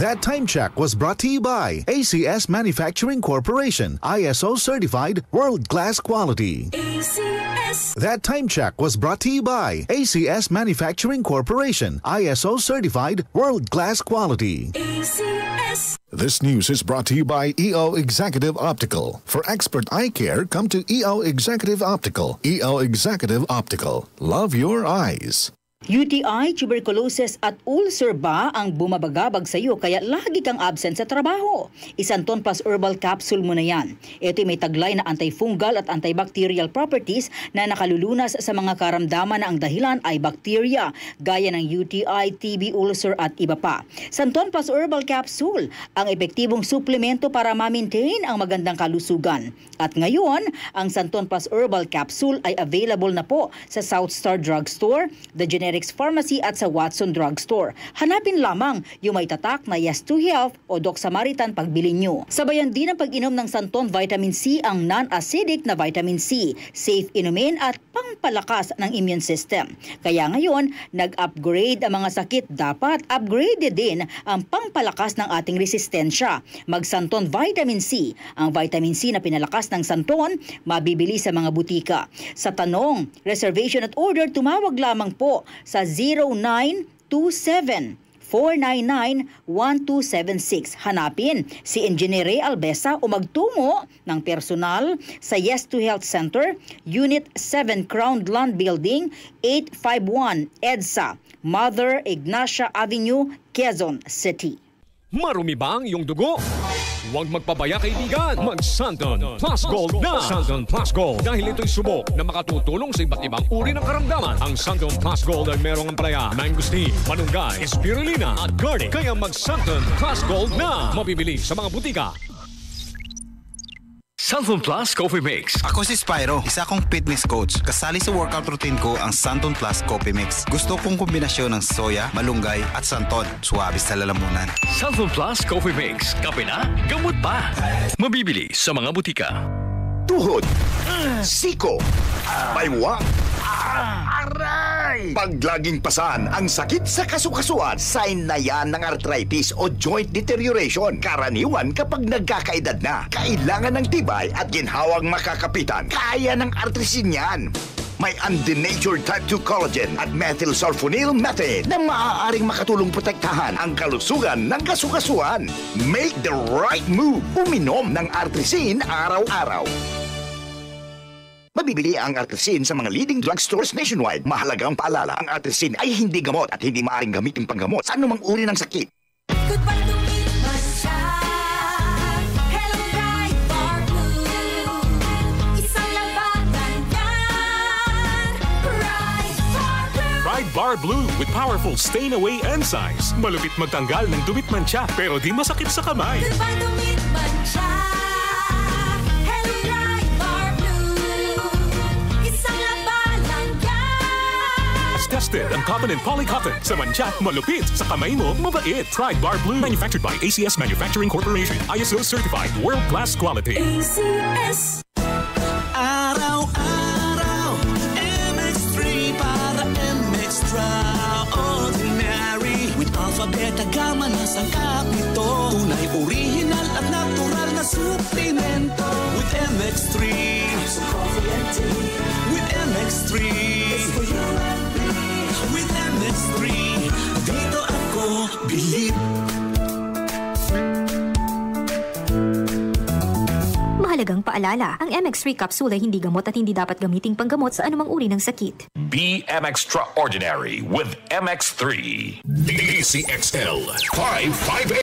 That time check was brought to you by ACS Manufacturing Corporation, ISO certified world-class quality. ACS. That time check was brought to you by ACS Manufacturing Corporation, ISO certified world-class quality. ACS. This news is brought to you by EO Executive Optical. For expert eye care, come to EO Executive Optical. EO Executive Optical. Love your eyes. UTI, tuberculosis at ulcer ba ang bumabagabag sa iyo kaya lagi kang absent sa trabaho? Isanton Plus Herbal Capsule mo na yan. Ito'y may taglay na antifungal at antibacterial properties na nakalulunas sa mga karamdaman na ang dahilan ay bacteria, gaya ng UTI, TB, ulcer at iba pa. Santon Plus Herbal Capsule, ang epektibong suplemento para ma-maintain ang magandang kalusugan. At ngayon, ang Santon Plus Herbal Capsule ay available na po sa South Star Drugstore, The Generics Pharmacy at sa Watson Drugstore. Hanapin lamang yung may tatak na Yes to Health o Doc Samaritan pagbili nyo. Sabayan din ang pag-inom ng Santon Vitamin C, ang non-acidic na vitamin C, safe inumin at pangpalakas ng immune system. Kaya ngayon, nag-upgrade ang mga sakit, dapat upgraded din ang pangpalakas ng ating resistensya. Mag-Santon Vitamin C. Ang vitamin C na pinalakas ng Santon, mabibili sa mga butika. Sa tanong, reservation at order, tumawag lamang po sa 0927-499-1276. Hanapin si Engineer Ray Albesa o magtungo ng personal sa Yes to Health Center, Unit 7 Crown Land Building, 851 EDSA, Mother Ignacia Avenue, Quezon City. Marumi ba ang iyong dugo? Huwag magpabaya, kaibigan. Mag-Santon Plus Gold na. Santon Plus Gold. Dahil ito'y subok na makatutulong sa iba't ibang uri ng karamdaman. Ang Santon Plus Gold ay merong ampalaya, mangosteen, manunggay, spirulina at garlic. Kaya mag-Santon Plus Gold na. Mabibili sa mga butika. Santon Plus Coffee Mix. Ako si Spyro, isa kong fitness coach. Kasali sa workout routine ko ang Santon Plus Coffee Mix. Gusto kong kombinasyon ng soya, malunggay at santon. Suwabe sa lalamunan. Santon Plus Coffee Mix. Kape na, gamot pa. Mabibili sa mga butika. Tuhod, siko, baywang, aray! Pag laging pasan ang sakit sa kasukasuan, sign na yan ng arthritis o joint deterioration. Karaniwan kapag nagkakaedad na, kailangan ng tibay at ginhawang makakapitan. Kaya ng artrisin yan. May undenatured type 2 collagen at methylsulfonyl methane na maaaring makatulong protektahan ang kalusugan ng kasukasuan. Make the right move. Uminom ng artrisin araw-araw. Mabibili ang artrisin sa mga leading drugstores nationwide. Mahalagang paalala, ang artrisin ay hindi gamot at hindi maaaring gamitin panggamot sa anumang uri ng sakit. Goodbye to me, Masya. Hello, Bright Bar Blue. Isang labanan yan. Bright Bar Blue. Bright Bar Blue with powerful stain-away enzymes. Malupit magtanggal ng dumit mancha pero di masakit sa kamay. Goodbye to me, Masya. Hello, Bright Bar Blue. Isang labanan yan. As tested ang cotton and polycotton. Sa mancha, malupit. Sa kamay mo, mabait. Bright Bar Blue. Manufactured by ACS Manufacturing Corporation. ISO certified world-class quality. ACS. Araw-araw, MX3 para MX-Traordinary. With Alpha, Beta, Gamma na sangkap nito. Tunay, original at natural na suplemento. With MX3, with MX3, with MX3, dito ako bilib. Mahalagang paalala, ang MX3 capsule ay hindi gamot at hindi dapat gamiting panggamot sa anumang uri ng sakit. Be MX-Traordinary with MX3. DCXL 558.